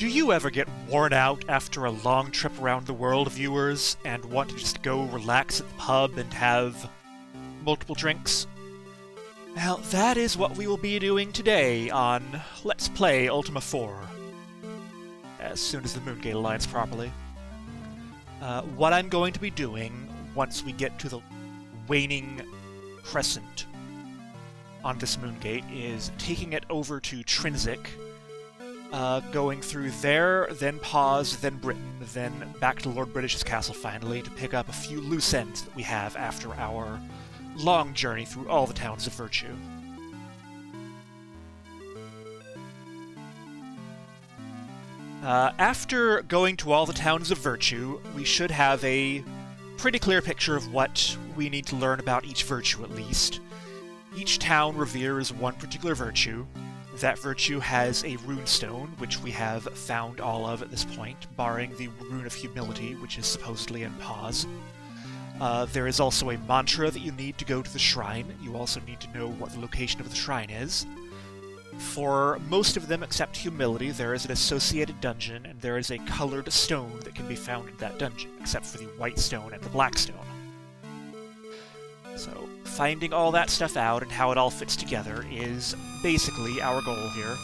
Do you ever get worn out after a long trip around the world, viewers, and want to just go relax at the pub and have multiple drinks? Well, that is what we will be doing today on Let's Play Ultima 4. As soon as the Moongate aligns properly. What I'm going to be doing once we get to the waning crescent on this Moongate is taking it over to Trinsic, going through there, then pause, then Britain, then back to Lord British's castle finally to pick up a few loose ends that we have after our long journey through all the towns of virtue. After going to all the towns of virtue, we should have a pretty clear picture of what we need to learn about each virtue at least. Each town reveres one particular virtue. That virtue has a runestone, which we have found all of at this point, barring the Rune of Humility, which is supposedly in pause. There is also a mantra that you need to go to the shrine. You also need to know what the location of the shrine is. For most of them except Humility, there is an associated dungeon, and there is a colored stone that can be found in that dungeon, except for the white stone and the black stone. So, finding all that stuff out and how it all fits together is basically our goal here.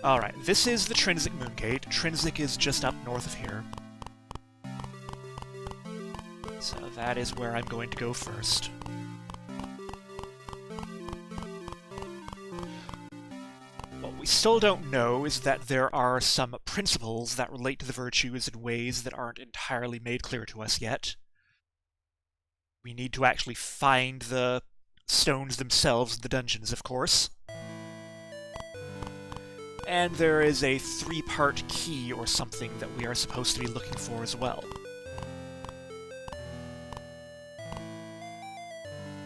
Alright, this is the Trinsic Moongate. Trinsic is just up north of here. So that is where I'm going to go first. What we still don't know is that there are some principles that relate to the virtues in ways that aren't entirely made clear to us yet. We need to actually find the stones themselves in the dungeons, of course. And there is a 3-part key or something that we are supposed to be looking for as well.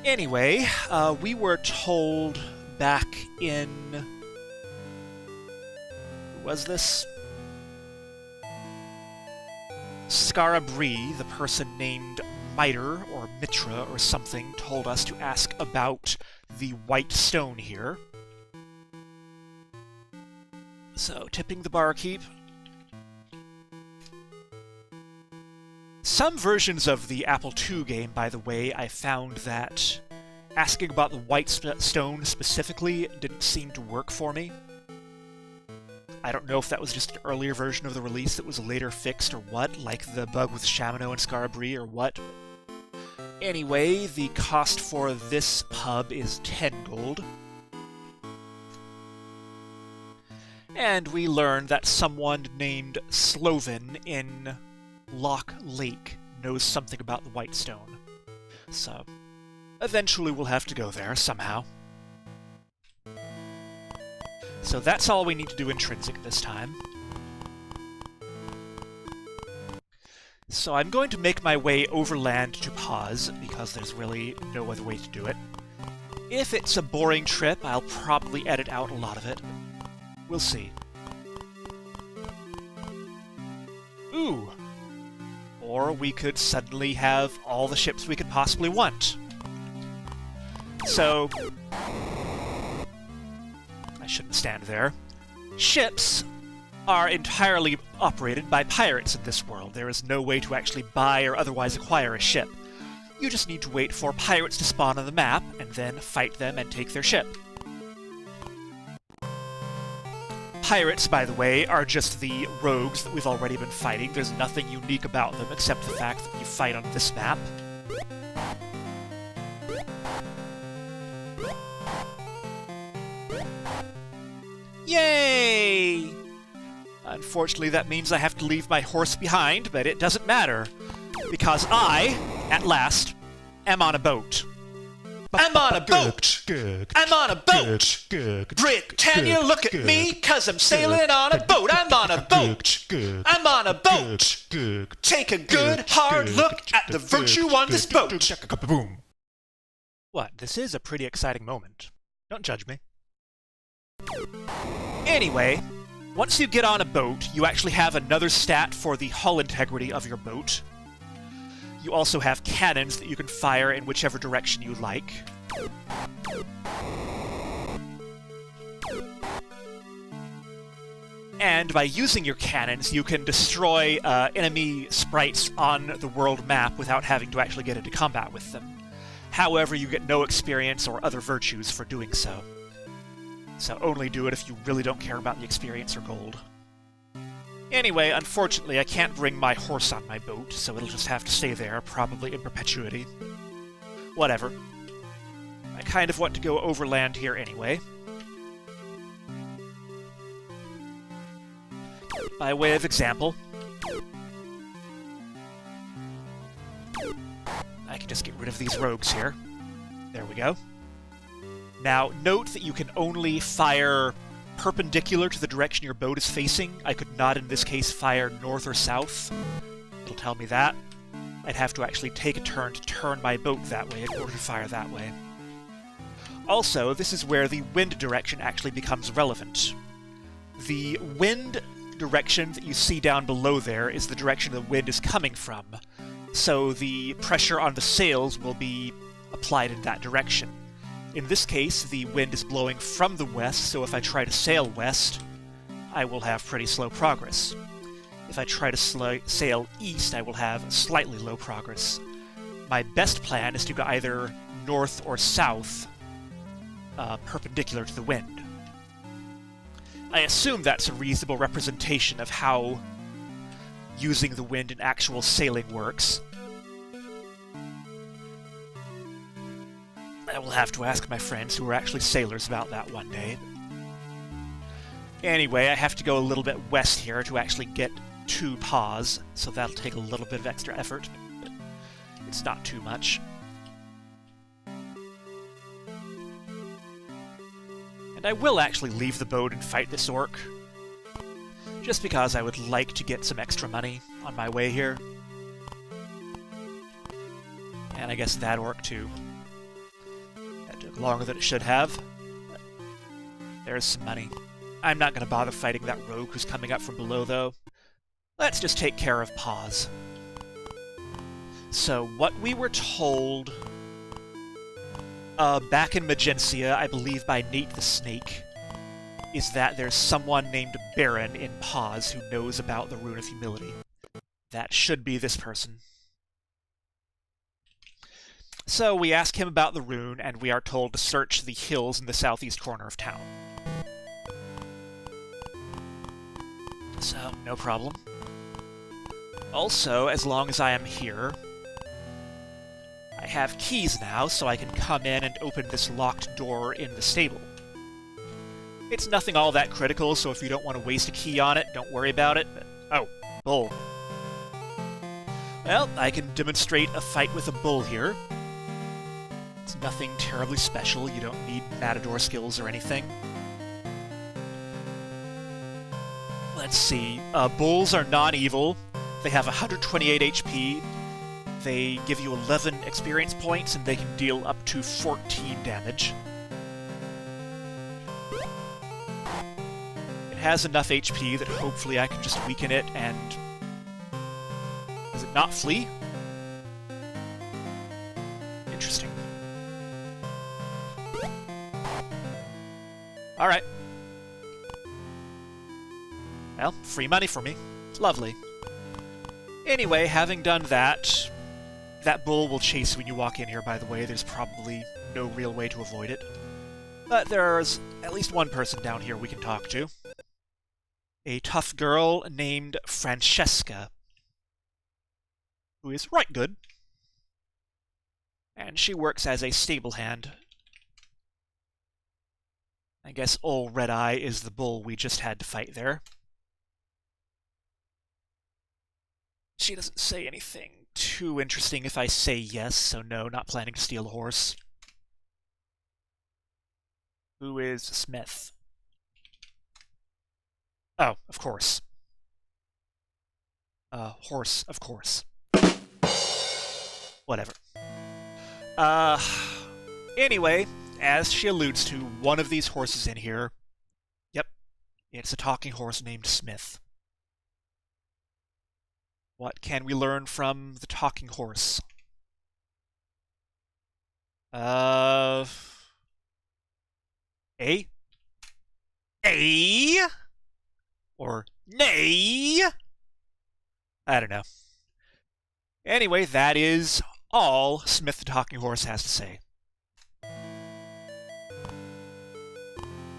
Anyway, we were told back in... who was this? Scarabri, the person named Miter, or Mitra, or something, told us to ask about the white stone here. So, tipping the barkeep. Some versions of the Apple II game, by the way, I found that asking about the white stone specifically didn't seem to work for me. I don't know if that was just an earlier version of the release that was later fixed or what, like the bug with Shamano and Scarabri or what. Anyway, the cost for this pub is 10 gold. And we learned that someone named Sloven in Loch Lake knows something about the white stone. So, eventually we'll have to go there, somehow. So that's all we need to do in Trinsic this time. So I'm going to make my way overland to pause, because there's really no other way to do it. If it's a boring trip, I'll probably edit out a lot of it. We'll see. Ooh! Or we could suddenly have all the ships we could possibly want. So... I shouldn't stand there. Ships are entirely operated by pirates in this world. There is no way to actually buy or otherwise acquire a ship. You just need to wait for pirates to spawn on the map, and then fight them and take their ship. Pirates, by the way, are just the rogues that we've already been fighting. There's nothing unique about them except the fact that you fight on this map. Yay! Unfortunately, that means I have to leave my horse behind, but it doesn't matter, because I, at last, am on a boat. I'm on a boat! I'm on a boat! Britannia, look at me, 'cause I'm sailing on a boat! I'm on a boat! I'm on a boat! Take a good, hard look at the virtue on this boat! What? This is a pretty exciting moment. Don't judge me. Anyway, once you get on a boat, you actually have another stat for the hull integrity of your boat. You also have cannons that you can fire in whichever direction you like. And by using your cannons, you can destroy enemy sprites on the world map without having to actually get into combat with them. However, you get no experience or other virtues for doing so. So only do it if you really don't care about the experience or gold. Anyway, unfortunately, I can't bring my horse on my boat, so it'll just have to stay there, probably in perpetuity. Whatever. I kind of want to go overland here anyway. By way of example, I can just get rid of these rogues here. There we go. Now, note that you can only fire perpendicular to the direction your boat is facing. I could not, in this case, fire north or south. It'll tell me that. I'd have to actually take a turn to turn my boat that way in order to fire that way. Also, this is where the wind direction actually becomes relevant. The wind direction that you see down below there is the direction the wind is coming from, so the pressure on the sails will be applied in that direction. In this case, the wind is blowing from the west, so if I try to sail west, I will have pretty slow progress. If I try to sail east, I will have slightly low progress. My best plan is to go either north or south, perpendicular to the wind. I assume that's a reasonable representation of how using the wind in actual sailing works. I will have to ask my friends who are actually sailors about that one day. Anyway, I have to go a little bit west here to actually get to Paz, so that'll take a little bit of extra effort. It's not too much. And I will actually leave the boat and fight this orc, just because I would like to get some extra money on my way here. And I guess that orc too. That took longer than it should have. But there's some money. I'm not going to bother fighting that rogue who's coming up from below, though. Let's just take care of Paz. So, what we were told back in Magencia, I believe by Nate the Snake, is that there's someone named Baron in Paz who knows about the Rune of Humility. That should be this person. So we ask him about the rune, and we are told to search the hills in the southeast corner of town. So, no problem. Also, as long as I am here, I have keys now, so I can come in and open this locked door in the stable. It's nothing all that critical, so if you don't want to waste a key on it, don't worry about it. But, oh, bull. Well, I can demonstrate a fight with a bull here. It's nothing terribly special, you don't need matador skills or anything. Let's see, bulls are non-evil. They have 128 HP. They give you 11 experience points, and they can deal up to 14 damage. It has enough HP that hopefully I can just weaken it and... Does it not flee? Interesting. Alright. Well, free money for me. Lovely. Anyway, having done that... That bull will chase you when you walk in here, by the way. There's probably no real way to avoid it. But there's at least one person down here we can talk to. A tough girl named Francesca, who is right good. And she works as a stable hand. I guess old Red Eye is the bull we just had to fight there. She doesn't say anything too interesting if I say yes, so no, not planning to steal a horse. Who is Smith? Oh, of course. Horse, of course. Whatever. Anyway, as she alludes to, one of these horses in here... Yep, it's a talking horse named Smith. What can we learn from the talking horse? A? A? Or nay? I don't know. Anyway, that is all Smith the Talking Horse has to say.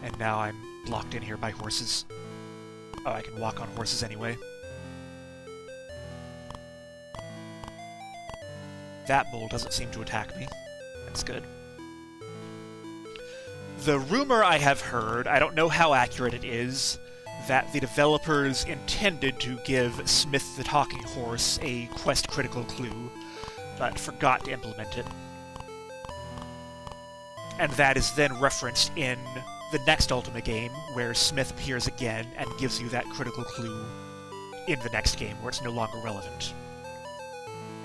And now I'm blocked in here by horses. Oh, I can walk on horses anyway. That bull doesn't seem to attack me. That's good. The rumor I have heard, I don't know how accurate it is, that the developers intended to give Smith the Talking Horse a quest-critical clue, but forgot to implement it. And that is then referenced in the next Ultima game, where Smith appears again and gives you that critical clue in the next game, where it's no longer relevant.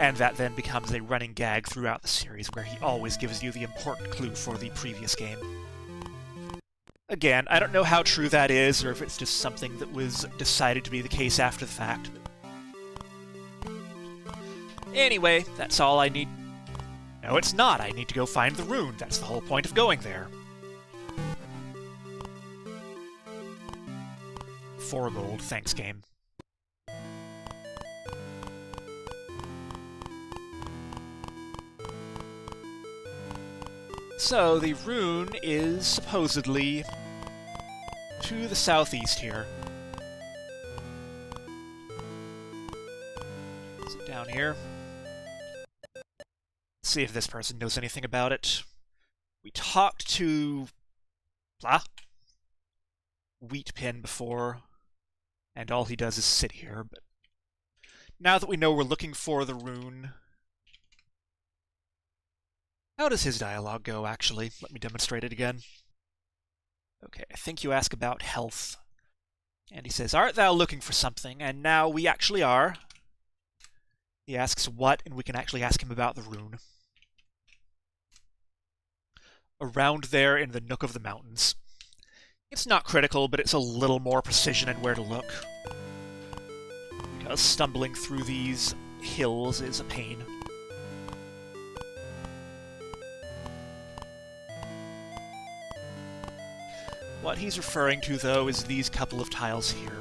And that then becomes a running gag throughout the series, where he always gives you the important clue for the previous game. Again, I don't know how true that is, or if it's just something that was decided to be the case after the fact. Anyway, that's all I need. No, it's not. I need to go find the rune. That's the whole point of going there. 4 gold. Thanks, game. So, the rune is supposedly to the southeast here. Is it down here? Let's see if this person knows anything about it. We talked to Wheatpin before, and all he does is sit here, but now that we know we're looking for the rune... How does his dialogue go, actually? Let me demonstrate it again. Okay, I think you ask about health. And he says, "Art thou looking for something?" And now we actually are. He asks what, and we can actually ask him about the rune. Around there in the nook of the mountains. It's not critical, but it's a little more precision in where to look. Because stumbling through these hills is a pain. What he's referring to, though, is these couple of tiles here.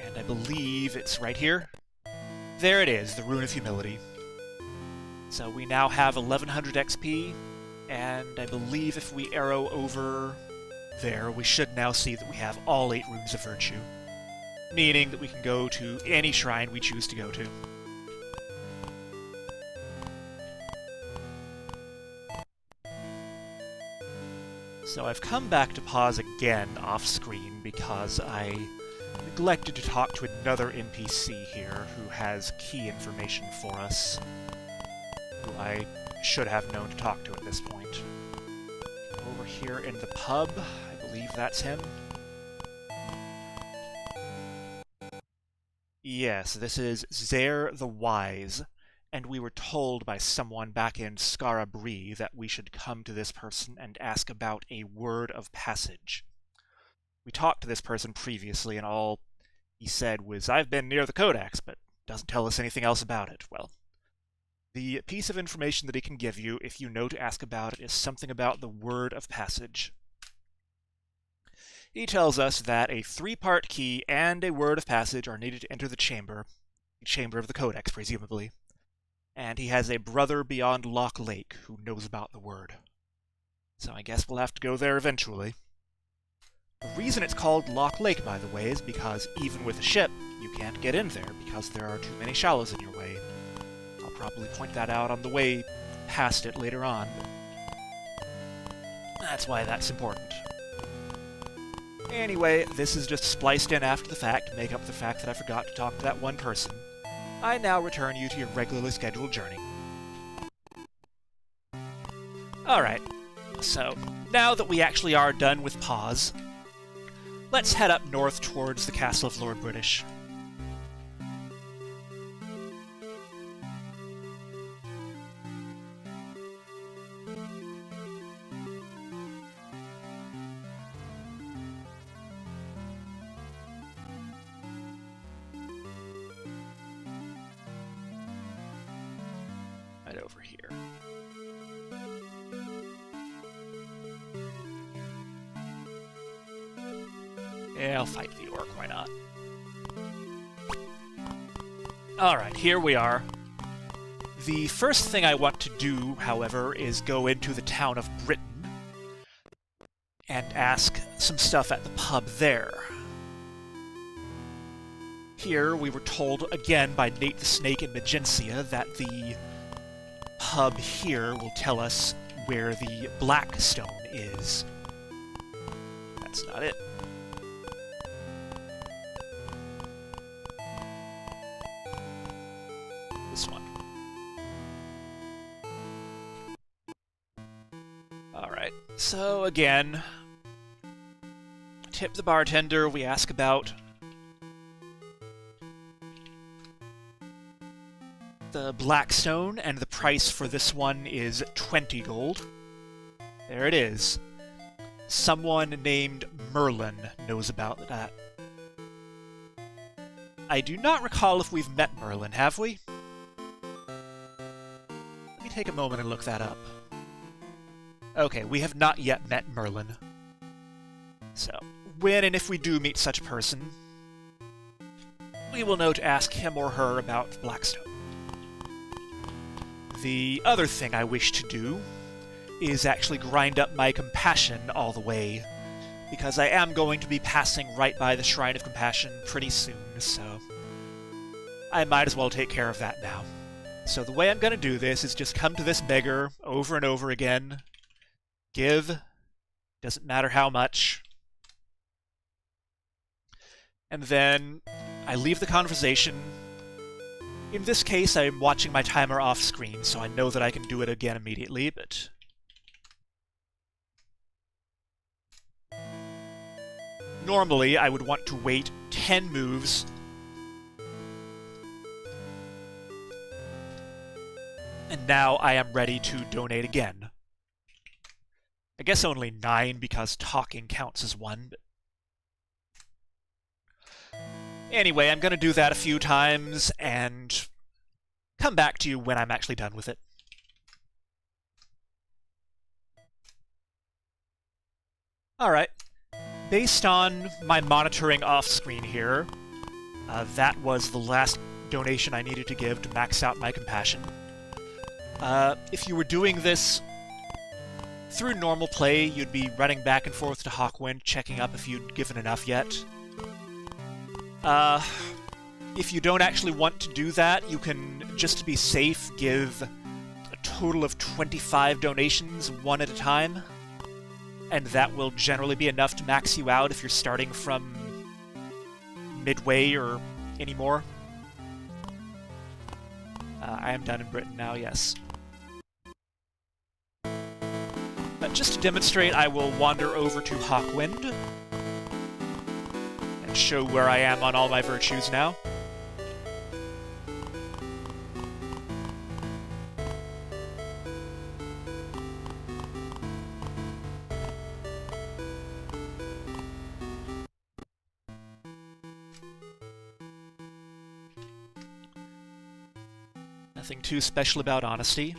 And I believe it's right here. There it is, the Rune of Humility. So we now have 1100 XP, and I believe if we arrow over there, we should now see that we have all 8 Runes of Virtue. Meaning that we can go to any shrine we choose to go to. So I've come back to pause again off-screen because I neglected to talk to another NPC here who has key information for us, who I should have known to talk to at this point. Over here in the pub, I believe that's him. Yes, this is Zer the Wise, and we were told by someone back in Skara Bree that we should come to this person and ask about a word of passage. We talked to this person previously, and all he said was, "I've been near the Codex," but doesn't tell us anything else about it. Well, the piece of information that he can give you, if you know to ask about it, is something about the word of passage. He tells us that a 3-part key and a word of passage are needed to enter the chamber of the Codex, presumably. And he has a brother beyond Loch Lake who knows about the word. So I guess we'll have to go there eventually. The reason it's called Loch Lake, by the way, is because even with a ship, you can't get in there because there are too many shallows in your way. I'll probably point that out on the way past it later on, but that's why that's important. Anyway, this is just spliced in after the fact to make up the fact that I forgot to talk to that one person. I now return you to your regularly scheduled journey. Alright, so now that we actually are done with pause, let's head up north towards the castle of Lord British. Right over here. Yeah, I'll fight the orc, why not? Alright, here we are. The first thing I want to do, however, is go into the town of Britain and ask some stuff at the pub there. Here, we were told again by Nate the Snake in Magencia that the pub here will tell us where the Black Stone is. That's not it. This one. Alright, so again, tip the bartender, we ask about the Blackstone, and the price for this one is 20 gold. There it is. Someone named Merlin knows about that. I do not recall if we've met Merlin, have we? Let me take a moment and look that up. Okay, we have not yet met Merlin. So, when and if we do meet such a person, we will know to ask him or her about Blackstone. The other thing I wish to do is actually grind up my compassion all the way, because I am going to be passing right by the Shrine of Compassion pretty soon, so I might as well take care of that now. So the way I'm going to do this is just come to this beggar over and over again, give, doesn't matter how much, and then I leave the conversation. In this case, I'm watching my timer off screen, so I know that I can do it again immediately, but normally I would want to wait 10 moves and now I am ready to donate again. I guess only 9 because talking counts as 1, but anyway, I'm going to do that a few times and come back to you when I'm actually done with it. Alright. Based on my monitoring off-screen here, that was the last donation I needed to give to max out my compassion. If you were doing this through normal play, you'd be running back and forth to Hawkwind, checking up if you'd given enough yet. If you don't actually want to do that, you can, just to be safe, give a total of 25 donations, one at a time. And that will generally be enough to max you out if you're starting from midway or any more. I am done in Britain now, yes. Just to demonstrate, I will wander over to Hawkwind and show where I am on all my virtues now. Nothing too special about honesty.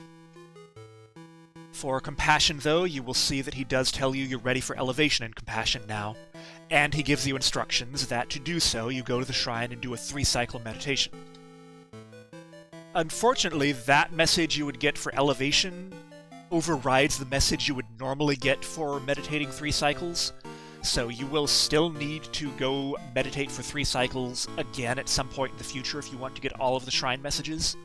For compassion, though, you will see that he does tell you you're ready for elevation in compassion now, and he gives you instructions that to do so, you go to the shrine and do a 3-cycle meditation. Unfortunately, that message you would get for elevation overrides the message you would normally get for meditating 3 cycles, so you will still need to go meditate for 3 cycles again at some point in the future if you want to get all of the shrine messages.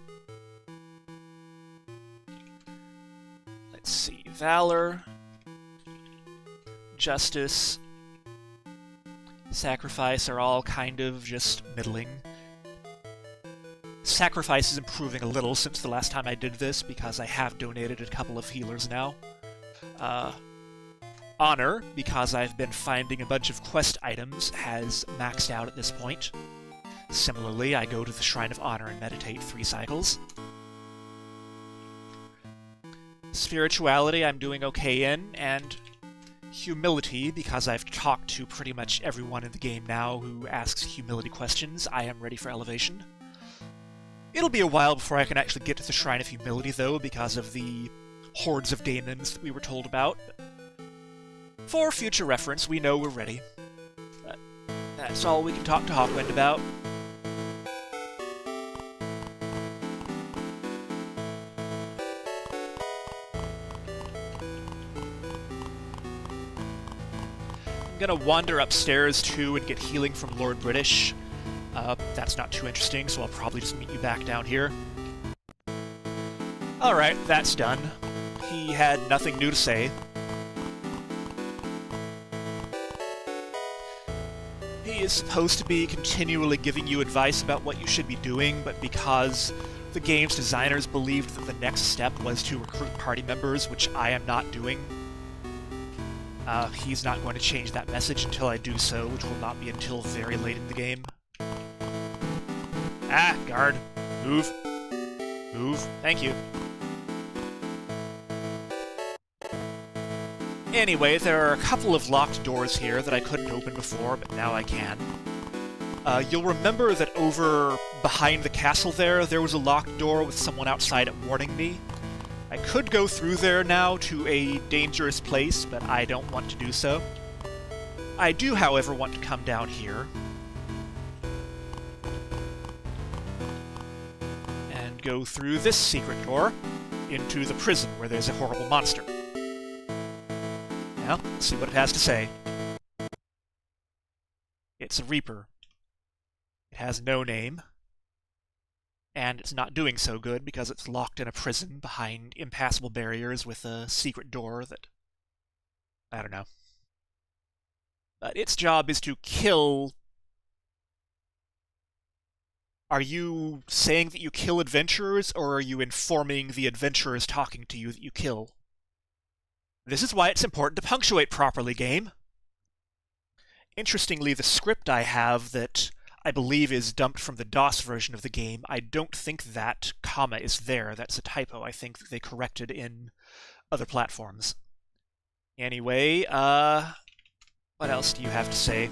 Let's see, Valor, Justice, Sacrifice are all kind of just middling. Sacrifice is improving a little since the last time I did this, because I have donated a couple of healers now. Honor, because I've been finding a bunch of quest items, has maxed out at this point. Similarly, I go to the Shrine of Honor and meditate 3 cycles. Spirituality I'm doing okay in, and humility, because I've talked to pretty much everyone in the game now who asks humility questions, I am ready for elevation. It'll be a while before I can actually get to the Shrine of Humility, though, because of the hordes of daemons that we were told about. For future reference, we know we're ready. But That's all we can talk to Hawkwind about. I'm gonna wander upstairs too and get healing from Lord British. That's not too interesting, so I'll probably just meet you back down here. Alright, that's done. He had nothing new to say. He is supposed to be continually giving you advice about what you should be doing, but because the game's designers believed that the next step was to recruit party members, which I am not doing, he's not going to change that message until I do so, which will not be until very late in the game. Ah, guard. Move. Move. Thank you. Anyway, there are a couple of locked doors here that I couldn't open before, but now I can. You'll remember that over behind the castle there was a locked door with someone outside it warning me. I could go through there now to a dangerous place, but I don't want to do so. I do, however, want to come down here. And go through this secret door into the prison where there's a horrible monster. Now, let's see what it has to say. It's a Reaper. It has no name. And it's not doing so good because it's locked in a prison behind impassable barriers with a secret door that... I don't know. But its job is to kill... Are you saying that you kill adventurers, or are you informing the adventurers talking to you that you kill? This is why it's important to punctuate properly, game. Interestingly, the script I have that I believe is dumped from the DOS version of the game, I don't think that comma is there. That's a typo. I think that they corrected in other platforms. Anyway, what else do you have to say?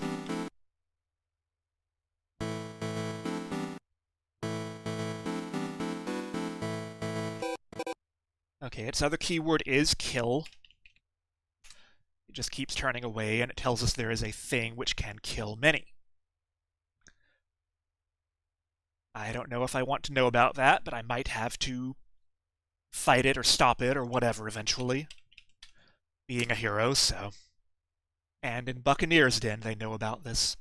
Okay, its other keyword is kill. It just keeps turning away, and it tells us there is a thing which can kill many. I don't know if I want to know about that, but I might have to fight it or stop it or whatever eventually. Being a hero, so. And in Buccaneer's Den, they know about this.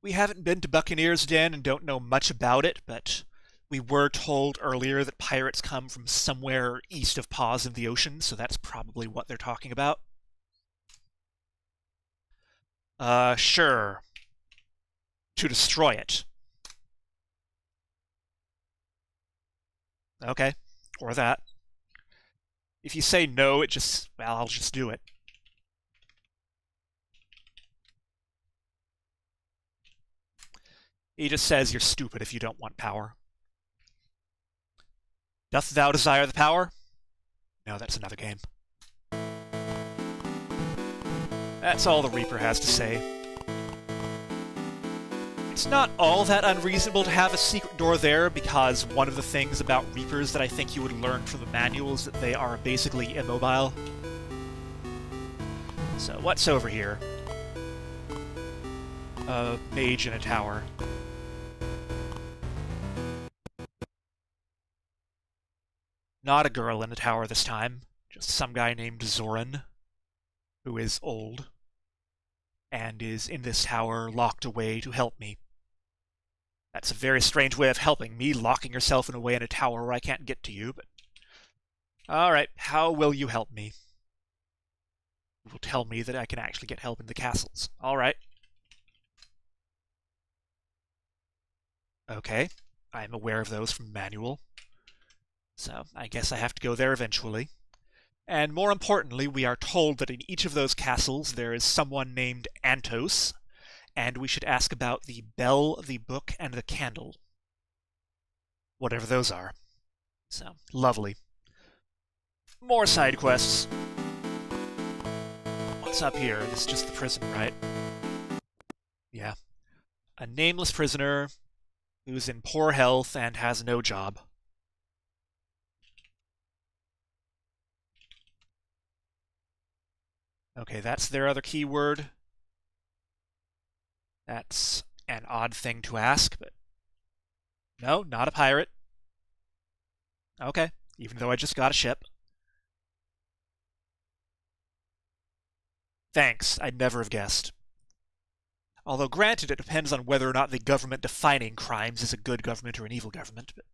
We haven't been to Buccaneer's Den and don't know much about it, but we were told earlier that pirates come from somewhere east of Paws in the ocean, so that's probably what they're talking about. Sure. To destroy it. Okay, or that. If you say no, it just... well, I'll just do it. He just says you're stupid if you don't want power. Doth thou desire the power? No, that's another game. That's all the Reaper has to say. It's not all that unreasonable to have a secret door there, because one of the things about Reapers that I think you would learn from the manual is that they are basically immobile. So, what's over here? A mage in a tower. Not a girl in a tower this time, just some guy named Zoran, who is old, and is in this tower locked away to help me. That's a very strange way of helping me, locking yourself away in a tower where I can't get to you, but... Alright, how will you help me? You will tell me that I can actually get help in the castles. Alright. Okay, I'm aware of those from manual. So, I guess I have to go there eventually. And more importantly, we are told that in each of those castles there is someone named Antos, and we should ask about the bell, the book, and the candle. Whatever those are. So, lovely. More side quests. What's up here? This is just the prison, right? Yeah. A nameless prisoner who's in poor health and has no job. Okay, that's their other keyword. That's an odd thing to ask, but... No, not a pirate. Okay, even though I just got a ship. Thanks, I'd never have guessed. Although granted, it depends on whether or not the government defining crimes is a good government or an evil government, but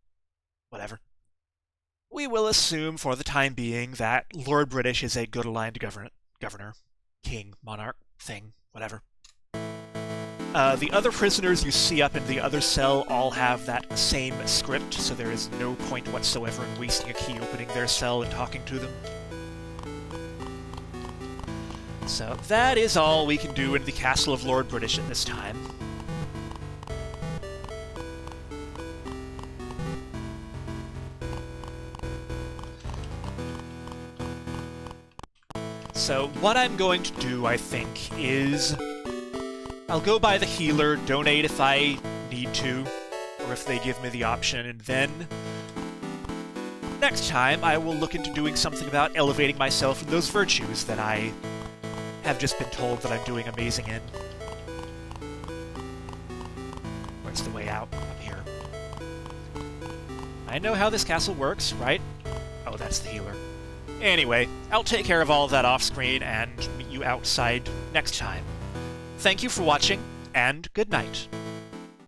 whatever. We will assume for the time being that Lord British is a good aligned governor, king, monarch, thing, whatever. The other prisoners you see up in the other cell all have that same script, so there is no point whatsoever in wasting a key opening their cell and talking to them. So that is all we can do in the Castle of Lord British at this time. So what I'm going to do, I think, is I'll go by the healer, donate if I need to, or if they give me the option, and then next time I will look into doing something about elevating myself in those virtues that I have just been told that I'm doing amazing in. Where's the way out? Up here. I know how this castle works, right? Oh, that's the healer. Anyway, I'll take care of all of that off-screen and meet you outside next time. Thank you for watching, and good night.